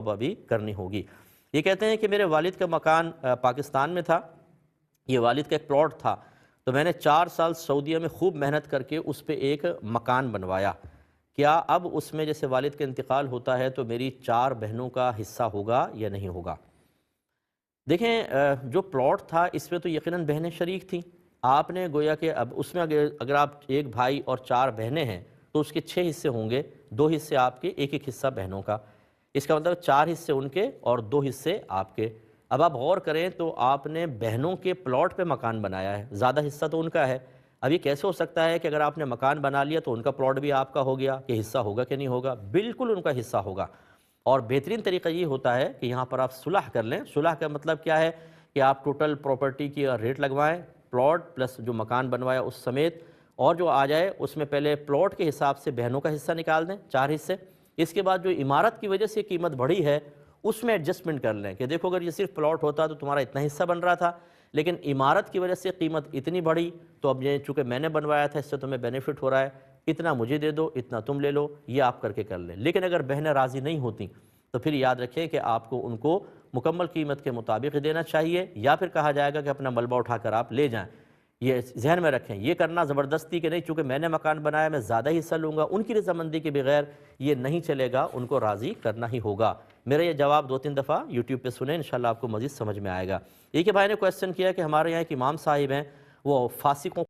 بھی کرنی ہوگی۔ یہ کہتے ہیں کہ میرے والد کا مکان پاکستان میں تھا، یہ والد کا ایک پلاٹ تھا، تو میں نے 4 سال سعودیہ میں خوب محنت کر کے اس پہ ایک مکان بنوایا۔ کیا اب اس میں جیسے والد کا انتقال ہوتا ہے تو میری 4 بہنوں کا حصہ ہوگا یا نہیں ہوگا؟ دیکھیں، جو پلاٹ تھا اس میں تو یقیناً بہنیں شریک تھیں۔ آپ نے گویا کہ اب اس میں اگر آپ ایک بھائی اور 4 بہنیں ہیں تو اس کے 6 حصے ہوں گے، 2 حصے آپ کے، ایک ایک حصہ بہنوں کا۔ اس کا مطلب 4 حصے ان کے اور 2 حصے آپ کے۔ اب آپ غور کریں تو آپ نے بہنوں کے پلاٹ پہ مکان بنایا ہے، زیادہ حصہ تو ان کا ہے۔ اب یہ کیسے ہو سکتا ہے کہ اگر آپ نے مکان بنا لیا تو ان کا پلاٹ بھی آپ کا ہو گیا؟ کہ حصہ ہوگا کہ نہیں ہوگا؟ بالکل ان کا حصہ ہوگا۔ اور بہترین طریقہ یہ ہوتا ہے کہ یہاں پر آپ صلح کر لیں۔ صلح کا مطلب کیا ہے کہ آپ ٹوٹل پراپرٹی کی ریٹ لگوائیں، پلاٹ پلس جو مکان بنوایا اس سمیت، اور جو آ جائے اس میں پہلے پلاٹ کے حساب سے بہنوں کا حصہ نکال دیں، 4 حصے۔ اس کے بعد جو عمارت کی وجہ سے قیمت بڑھی ہے اس میں ایڈجسٹمنٹ کر لیں کہ دیکھو اگر یہ صرف پلاٹ ہوتا تو تمہارا اتنا حصہ بن رہا تھا، لیکن عمارت کی وجہ سے قیمت اتنی بڑھی تو اب یہ چونکہ میں نے بنوایا تھا اس سے تمہیں بینیفٹ ہو رہا ہے، اتنا مجھے دے دو، اتنا تم لے لو، یہ آپ کر کے کر لیں۔ لیکن اگر بہنیں راضی نہیں ہوتیں تو پھر یاد رکھیں کہ آپ کو ان کو مکمل قیمت کے مطابق دینا چاہیے، یا پھر کہا جائے گا کہ اپنا ملبہ اٹھا کر آپ لے جائیں۔ یہ ذہن میں رکھیں، یہ کرنا زبردستی کہ نہیں چونکہ میں نے مکان بنایا میں زیادہ حصہ لوں گا، ان کی رضامندی کے بغیر یہ نہیں چلے گا، ان کو راضی کرنا ہی ہوگا۔ میرا یہ جواب 2-3 دفعہ یوٹیوب پہ سنیں، انشاءاللہ آپ کو مزید سمجھ میں آئے گا۔ ایک بھائی نے کویسچن کیا کہ ہمارے یہاں ایک امام صاحب ہیں، وہ فاسقوں